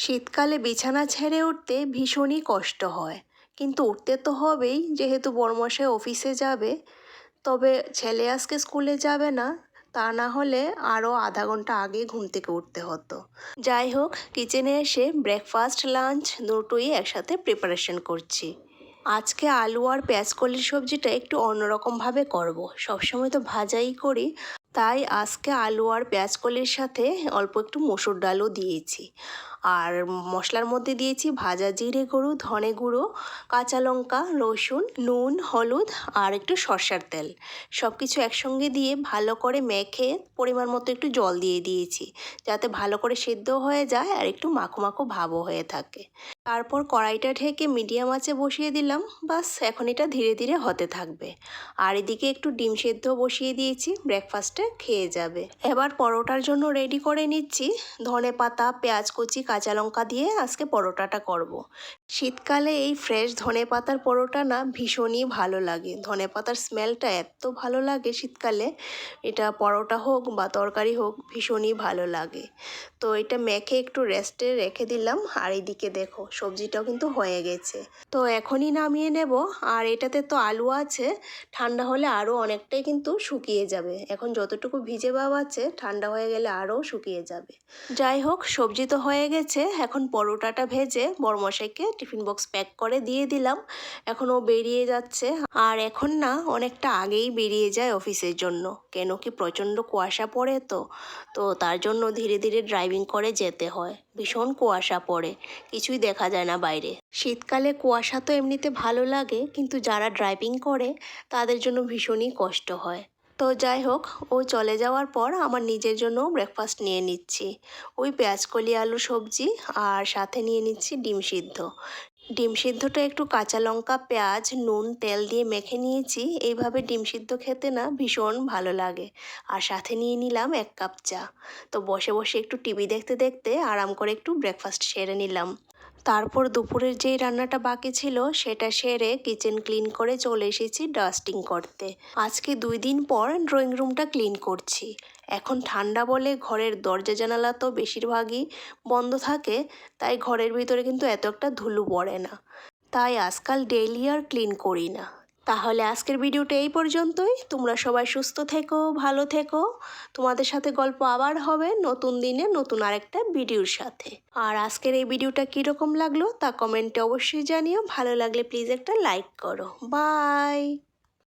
শীতকালে বিছানা ছেড়ে উঠতে ভীষণই কষ্ট হয়, কিন্তু উঠতে তো হবেই যেহেতু বড়মশাই অফিসে যাবে। তবে ছেলে আজকে স্কুলে যাবে না, তা না হলে আরও আধা ঘন্টা আগে ঘুম থেকে উঠতে হতো। যাই হোক, কিচেনে এসে ব্রেকফাস্ট লাঞ্চ দুটোই একসাথে প্রিপারেশন করছি। আজকে আলু আর পেঁয়াজকলির সবজিটা একটু অন্যরকমভাবে করব। সবসময় তো ভাজাই করি, তাই আজকে আলু আর পেঁয়াজকলির সাথে অল্প একটু মসুর ডালও দিয়েছি। আর মশলার মধ্যে দিয়েছি ভাজা জিরে গুঁড়ো, ধনে গুঁড়ো, কাঁচা লঙ্কা, রসুন, নুন, হলুদ আর একটু সর্ষের তেল। সব কিছু একসঙ্গে দিয়ে ভালো করে মেখে পরিমাণ মতো একটু জল দিয়ে দিয়েছি, যাতে ভালো করে সেদ্ধ হয়ে যায় আর একটু মাখো মাখো ভাবও হয়ে থাকে। তারপর কড়াইটা ঢেকে মিডিয়াম আঁচে বসিয়ে দিলাম। বাস এখন এটা ধীরে ধীরে হতে থাকবে। আর এদিকে একটু ডিম সেদ্ধ বসিয়ে দিয়েছি, ব্রেকফাস্টে খেয়ে যাবে। এবার পরোটার জন্য রেডি করে নিচ্ছি। ধনে পাতা, পেঁয়াজ কুচি, কাঁচা লঙ্কা দিয়ে আজকে পরোটাটা করব। শীতকালে এই ফ্রেশ ধনে পাতার পরোটা না ভীষণই ভালো লাগে। ধনে পাতার স্মেলটা এত ভালো লাগে শীতকালে, এটা পরোটা হোক বা তরকারি হোক ভীষণই ভালো লাগে। তো এটা মেখে একটু রেস্টে রেখে দিলাম। আর এদিকে দেখো সবজিটাও কিন্তু হয়ে গেছে, তো এখনই নামিয়ে নেব। আর এটাতে তো আলু আছে, ঠান্ডা হলে আরও অনেকটাই কিন্তু শুকিয়ে যাবে। এখন যতটুকু ভিজে ভাব আছে, ঠান্ডা হয়ে গেলে আরও শুকিয়ে যাবে। যাই হোক, সবজি তো হয়ে গেছে, এখন পরোটাটা ভেজে বড়মশাইকে টিফিন বক্স প্যাক করে দিয়ে দিলাম। এখন ও বেরিয়ে যাচ্ছে। আর এখন না অনেকটা আগেই বেরিয়ে যায় অফিসের জন্য, কেন কি প্রচণ্ড কুয়াশা পড়ে, তো তার জন্য ধীরে ধীরে ড্রাইভিং করে যেতে হয়। ভীষণ কুয়াশা পড়ে, কিছুই দেখা যায় না বাইরে। শীতকালে কুয়াশা তো এমনিতে ভালো লাগে, কিন্তু যারা ড্রাইভিং করে তাদের জন্য ভীষণই কষ্ট হয়। তো যাই হোক, ও চলে যাওয়ার পর আমার নিজের জন্য ব্রেকফাস্ট নিয়ে নিচ্ছি। ওই পেঁয়াজকলি আলু সবজি আর সাথে নিয়ে নিচ্ছি ডিম সিদ্ধ। ডিম সিদ্ধটা একটু কাঁচা লঙ্কা, পেঁয়াজ, নুন, তেল দিয়ে মেখে নিয়েছি। এইভাবে ডিম সিদ্ধ খেতে না ভীষণ ভালো লাগে। আর সাথে নিয়ে নিলাম 1 কাপ চা। তো বসে বসে একটু টিভি দেখতে দেখতে আরাম করে একটু ব্রেকফাস্ট সেরে নিলাম। তারপর দুপুরের যেই রান্নাটা বাকি ছিল সেটা সেরে কিচেন ক্লিন করে চলে এসেছি ডাস্টিং করতে। আজকে 2 দিন পর ড্রয়িং রুমটা ক্লিন করছি। এখন ঠান্ডা বলে ঘরের দরজা জানালা তো বেশিরভাগই বন্ধ থাকে, তাই ঘরের ভিতরে কিন্তু এত একটা ধুলো পড়ে না। তাই আজকাল ডেইলি আর ক্লিন করি না। তাহলে আজকের ভিডিওটা এই পর্যন্তই। তোমরা সবাই সুস্থ থেকো, ভালো থেকো। তোমাদের সাথে গল্প আবার হবে নতুন দিনে নতুন আরেকটা ভিডিওর সাথে। আর আজকের এই ভিডিওটা কীরকম লাগলো তা কমেন্টে অবশ্যই জানিও। ভালো লাগলে প্লিজ একটা লাইক করো। বাই।